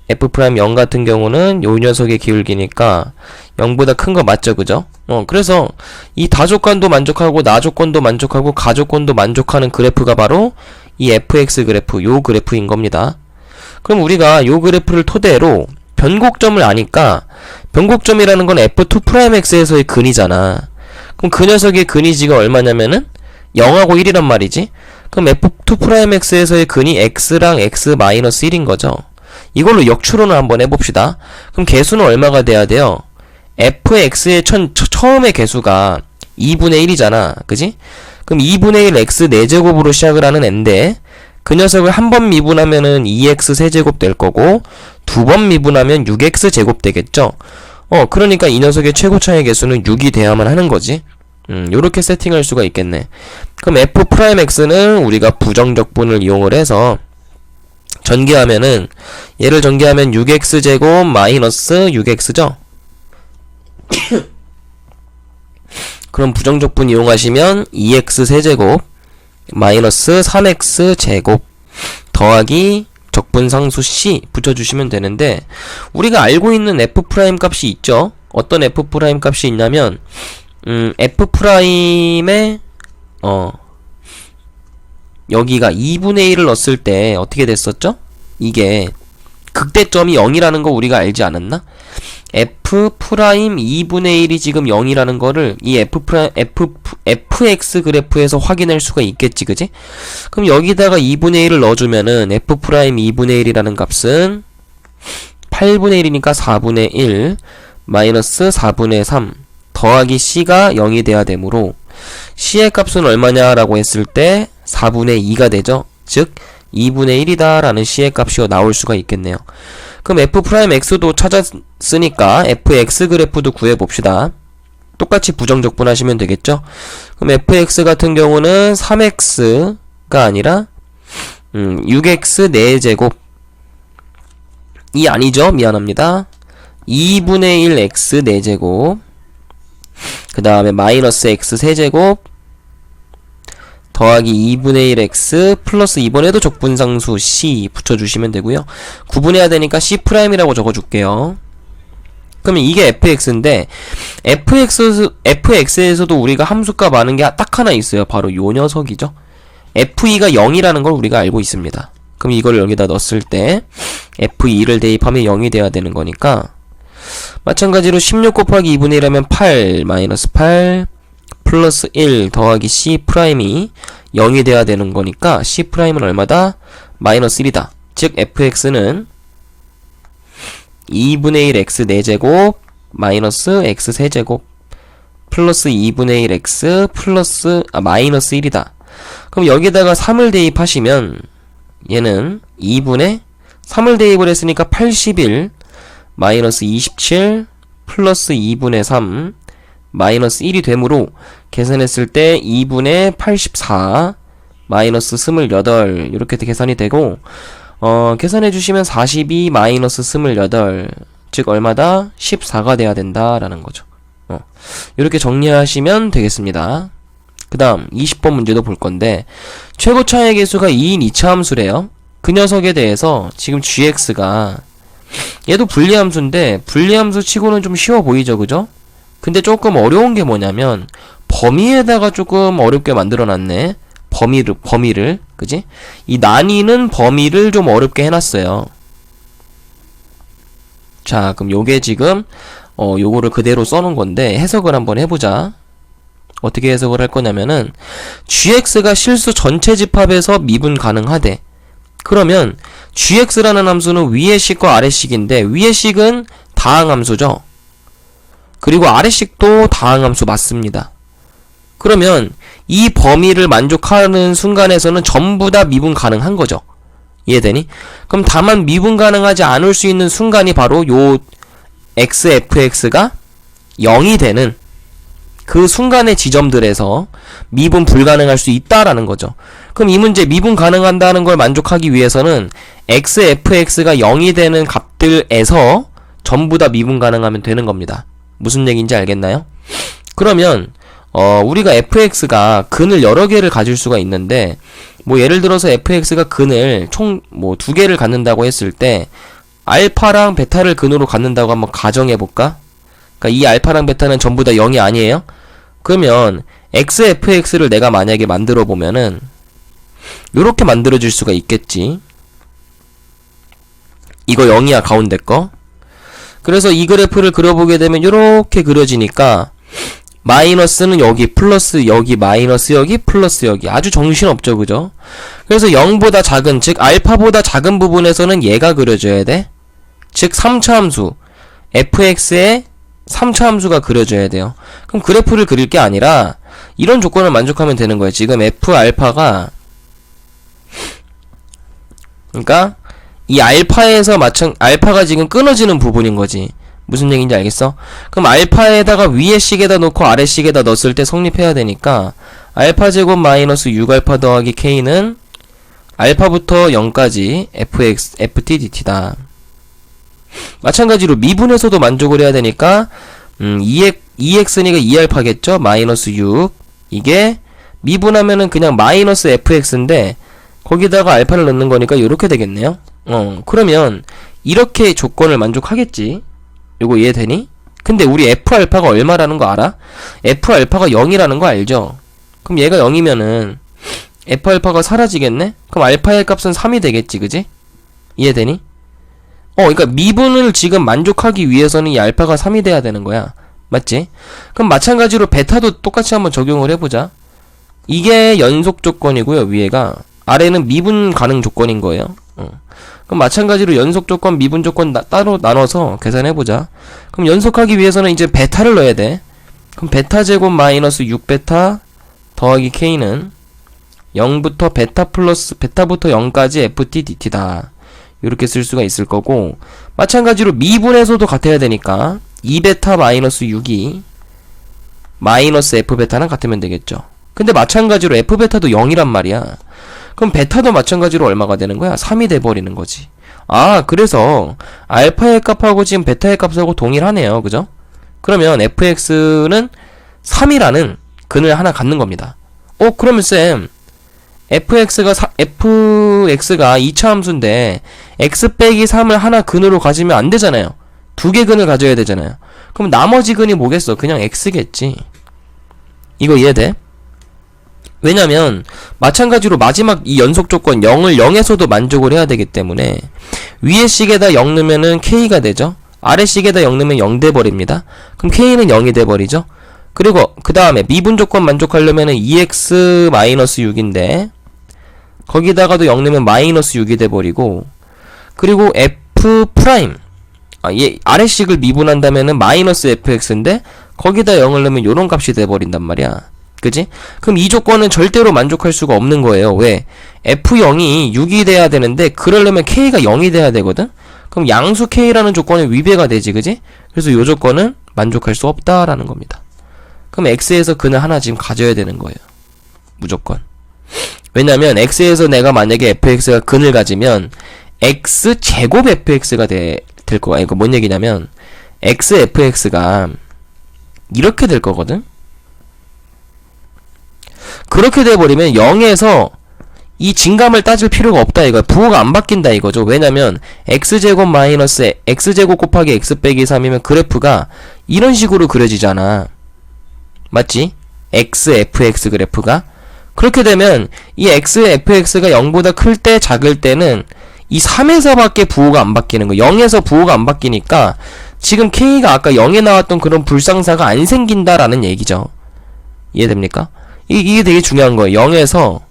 Speaker 1: f'0 같은 경우는 요 녀석의 기울기니까 0보다 큰 거 맞죠, 그죠? 그래서 이 다조건도 만족하고 나조건도 만족하고 가조건도 만족하는 그래프가 바로 이 fx 그래프, 요 그래프인 겁니다. 그럼 우리가 요 그래프를 토대로 변곡점을 아니까 변곡점이라는 건 F2'X에서의 근이잖아. 그럼 그 녀석의 근이지가 얼마냐면은 0하고 1이란 말이지. 그럼 F2'X에서의 근이 X랑 X-1인 거죠. 이걸로 역추론을 한번 해봅시다. 그럼 개수는 얼마가 돼야 돼요? fx의 처음의 개수가 2분의 1이잖아. 그지? 그럼 2분의 1 x 4제곱으로 시작을 하는 n데 그 녀석을 한 번 미분하면은 2x 세제곱 될 거고 두 번 미분하면 6x 제곱 되겠죠? 그러니까 이 녀석의 최고차의 개수는 6이 돼야만 하는 거지. 요렇게 세팅할 수가 있겠네. 그럼 f'x는 우리가 부정적분을 이용을 해서 전개하면은 얘를 전개하면 6x 제곱 마이너스 6x죠? 그럼 부정적분 이용하시면 2x 세제곱 마이너스 3x 제곱 더하기 적분상수 c 붙여주시면 되는데 우리가 알고 있는 f' 값이 있죠? 어떤 f' 값이 있냐면 f'의 여기가 2분의 1을 넣었을 때 어떻게 됐었죠? 이게 극대점이 0이라는 거 우리가 알지 않았나? f' 2분의 1이 지금 0이라는 거를 이 fx 그래프에서 확인할 수가 있겠지, 그지? 그럼 여기다가 2분의 1을 넣어주면은 f' 2분의 1이라는 값은 8분의 1이니까 4분의 1 마이너스 4분의 3 더하기 c가 0이 돼야 되므로 c의 값은 얼마냐라고 했을 때 4분의 2가 되죠. 즉 2분의 1이다 라는 c의 값이 나올 수가 있겠네요. 그럼 f'x도 찾았으니까 fx 그래프도 구해봅시다. 똑같이 부정적분 하시면 되겠죠. 그럼 fx 같은 경우는 3x가 아니라 6x 4제곱 이 아니죠? 미안합니다. 2분의 1 x 4제곱 그 다음에 마이너스 x 세제곱 더하기 2분의 1x 플러스 이번에도 적분상수 c 붙여주시면 되고요. 구분해야 되니까 c'이라고 적어줄게요. 그러면 이게 fx인데 fx에서도 우리가 함수값 아는 게 딱 하나 있어요. 바로 요 녀석이죠. f2가 0이라는 걸 우리가 알고 있습니다. 그럼 이걸 여기다 넣었을 때 f2를 대입하면 0이 돼야 되는 거니까 마찬가지로 16 곱하기 2분의 1 하면 8 마이너스 8 플러스 1 더하기 c'이 0이 돼야 되는 거니까 c'은 얼마다? 마이너스 1이다. 즉 fx는 2분의 1 x 4제곱 마이너스 x 세제곱 플러스 2분의 1 x 플러스 마이너스 1이다. 그럼 여기다가 3을 대입하시면 얘는 2분의 3을 대입을 했으니까 81 마이너스 27 플러스 2분의 3 마이너스 1이 되므로 계산했을 때 2분의 84 마이너스 28 이렇게 계산이 되고 계산해주시면 42 마이너스 28 즉 얼마다? 14가 돼야 된다라는 거죠. 이렇게 정리하시면 되겠습니다. 그 다음 20번 문제도 볼 건데 최고차의 개수가 2인 2차 함수래요. 그 녀석에 대해서 지금 gx가 얘도 분리함수인데 분리함수 치고는 좀 쉬워 보이죠, 그죠? 근데 조금 어려운 게 뭐냐면 범위에다가 조금 어렵게 만들어놨네. 범위를 그지? 이 나뉘는 범위를 좀 어렵게 해놨어요. 자, 그럼 요게 지금 요거를 그대로 써놓은 건데 해석을 한번 해보자. 어떻게 해석을 할 거냐면은 gx가 실수 전체 집합에서 미분 가능하대. 그러면 gx라는 함수는 위의 식과 아래 식인데 위의 식은 다항함수죠. 그리고 아래 식도 다항함수 맞습니다. 그러면 이 범위를 만족하는 순간에서는 전부 다 미분 가능한 거죠. 이해되니? 그럼 다만 미분 가능하지 않을 수 있는 순간이 바로 요 xfx가 0이 되는 그 순간의 지점들에서 미분 불가능할 수 있다라는 거죠. 그럼 이 문제 미분 가능한다는 걸 만족하기 위해서는 xfx가 0이 되는 값들에서 전부 다 미분 가능하면 되는 겁니다. 무슨 얘기인지 알겠나요? 그러면 우리가 fx가 근을 여러 개를 가질 수가 있는데 뭐 예를 들어서 fx가 근을 총 뭐 2개를 갖는다고 했을 때 알파랑 베타를 근으로 갖는다고 한번 가정해 볼까? 그러니까 이 알파랑 베타는 전부 다 0이 아니에요? 그러면 xfx를 내가 만약에 만들어 보면은 요렇게 만들어질 수가 있겠지. 이거 0이야 가운데 거. 그래서 이 그래프를 그려보게 되면 이렇게 그려지니까 마이너스는 여기, 플러스 여기, 마이너스 여기, 플러스 여기. 아주 정신없죠, 그죠? 그래서 0보다 작은, 즉 알파보다 작은 부분에서는 얘가 그려져야 돼. 즉 3차 함수 fx의 3차 함수가 그려져야 돼요. 그럼 그래프를 그릴 게 아니라 이런 조건을 만족하면 되는 거예요. 지금 f 알파가, 그러니까 이 알파에서 알파가 지금 끊어지는 부분인 거지. 무슨 얘기인지 알겠어? 그럼 알파에다가 위에 식에다 놓고 아래 식에다 넣었을 때 성립해야 되니까 알파 제곱 마이너스 6알파 더하기 k는 알파부터 0까지 fx, ft dt다. 마찬가지로 미분에서도 만족을 해야 되니까 2x니까 2알파겠죠? 마이너스 6. 이게 미분하면은 그냥 마이너스 fx인데 거기다가 알파를 넣는 거니까 이렇게 되겠네요. 그러면 이렇게 조건을 만족하겠지. 요거 이해되니? 근데 우리 f알파가 얼마라는 거 알아? f알파가 0이라는 거 알죠? 그럼 얘가 0이면은 f알파가 사라지겠네? 그럼 알파의 값은 3이 되겠지, 그지? 이해되니? 그러니까 미분을 지금 만족하기 위해서는 이 알파가 3이 돼야 되는 거야. 맞지? 그럼 마찬가지로 베타도 똑같이 한번 적용을 해보자. 이게 연속 조건이고요, 위에가. 아래는 미분 가능 조건인 거예요. 그럼 마찬가지로 연속 조건, 미분 조건 따로 나눠서 계산해보자. 그럼 연속하기 위해서는 이제 베타를 넣어야 돼. 그럼 베타 제곱 마이너스 6베타 더하기 k는 0부터 베타 플러스 베타부터 0까지 ft dt다. 이렇게 쓸 수가 있을 거고, 마찬가지로 미분에서도 같아야 되니까 2베타 마이너스 6이 마이너스 f베타랑 같으면 되겠죠. 근데 마찬가지로 f베타도 0이란 말이야. 그럼 베타도 마찬가지로 얼마가 되는 거야? 3이 돼버리는 거지. 그래서 알파의 값하고 지금 베타의 값하고 동일하네요. 그죠? 그러면 fx는 3이라는 근을 하나 갖는 겁니다. 그러면 쌤, fx가 2차 함수인데 x 빼기 3을 하나 근으로 가지면 안 되잖아요. 두 개 근을 가져야 되잖아요. 그럼 나머지 근이 뭐겠어? 그냥 x겠지. 이거 이해돼? 왜냐면 마찬가지로 마지막 이 연속 조건 0을 0에서도 만족을 해야 되기 때문에 위에 식에다 0 넣으면은 k가 되죠. 아래 식에다 0 넣으면 0 돼버립니다. 그럼 k는 0이 돼버리죠. 그리고 그 다음에 미분 조건 만족하려면은 2x-6인데 거기다가도 0 넣으면 마이너스 6이 돼버리고, 그리고 f 프라임, 얘 아래식을 미분한다면은 마이너스 fx인데 거기다 0을 넣으면 요런 값이 돼버린단 말이야. 그지? 그럼 이 조건은 절대로 만족할 수가 없는 거예요. 왜? f0이 6이 돼야 되는데 그러려면 k가 0이 돼야 되거든? 그럼 양수 k라는 조건이 위배가 되지, 그지? 그래서 요 조건은 만족할 수 없다라는 겁니다. 그럼 x에서 근을 하나 지금 가져야 되는 거예요. 무조건. 왜냐면 x에서 내가 만약에 fx가 근을 가지면 x제곱 fx가 될 거야. 이거 뭔 얘기냐면 xfx가 이렇게 될 거거든? 그렇게 돼버리면 0에서 이 진감을 따질 필요가 없다 이거야. 부호가 안 바뀐다 이거죠. 왜냐면 x제곱 마이너스 x제곱 곱하기 x 빼기 3이면 그래프가 이런 식으로 그려지잖아. 맞지? xfx 그래프가. 그렇게 되면 이 xfx가 0보다 클 때 작을 때는 이 3에서밖에 부호가 안 바뀌는 거야. 0에서 부호가 안 바뀌니까 지금 k가 아까 0에 나왔던 그런 불상사가 안 생긴다라는 얘기죠. 이해됩니까? 이게 되게 중요한 거예요. 0에서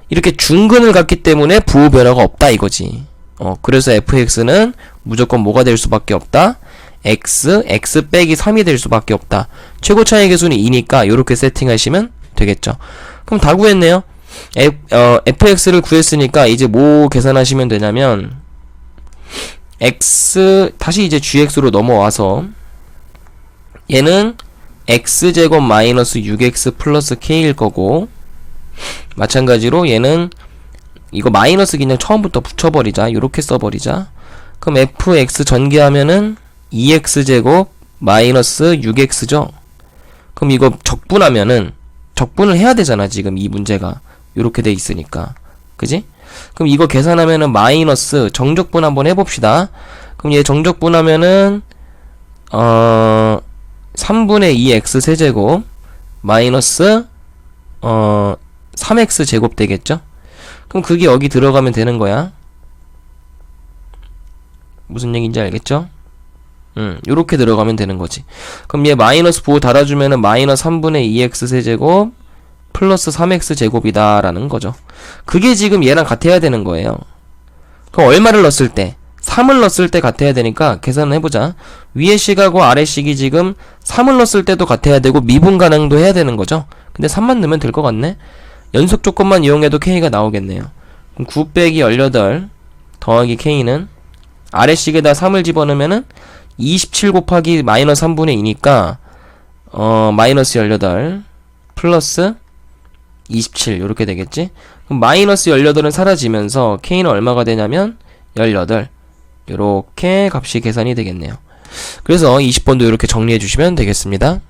Speaker 1: 이렇게 중근을 갖기 때문에 부호 변화가 없다 이거지. 그래서 fx는 무조건 뭐가 될 수밖에 없다? x 빼기 3이 될 수밖에 없다. 최고 차이 계수는 2니까 요렇게 세팅하시면 되겠죠. 그럼 다 구했네요. fx를 구했으니까 이제 뭐 계산하시면 되냐면 x 다시 이제 gx로 넘어와서 얘는 x제곱 마이너스 6x 플러스 k일 거고, 마찬가지로 얘는 이거 마이너스 그냥 처음부터 붙여버리자. 요렇게 써버리자. 그럼 fx 전개하면은 2x제곱 마이너스 6x죠. 그럼 이거 적분하면은 적분을 해야 되잖아. 지금 이 문제가 요렇게 돼 있으니까. 그지? 그럼 이거 계산하면은 마이너스 정적분 한번 해봅시다. 그럼 얘 정적분하면은 3분의 2x 세제곱 마이너스 3x 제곱 되겠죠? 그럼 그게 여기 들어가면 되는 거야. 무슨 얘기인지 알겠죠? 요렇게 들어가면 되는 거지. 그럼 얘 마이너스 부호 달아주면은 마이너스 3분의 2x 세제곱 플러스 3x 제곱이다 라는 거죠. 그게 지금 얘랑 같아야 되는 거예요. 그럼 얼마를 넣었을 때? 3을 넣었을 때 같아야 되니까 계산을 해보자. 위에 식하고 아래 식이 지금 3을 넣었을 때도 같아야 되고 미분 가능도 해야 되는 거죠. 근데 3만 넣으면 될 것 같네. 연속 조건만 이용해도 k가 나오겠네요. 그럼 9 빼기 18 더하기 k는 아래 식에다 3을 집어넣으면은 27 곱하기 마이너스 3분의 2니까 마이너스 18 플러스 27 요렇게 되겠지. 그럼 마이너스 18은 사라지면서 k는 얼마가 되냐면 18 요렇게 값이 계산이 되겠네요. 그래서 20번도 이렇게 정리해 주시면 되겠습니다.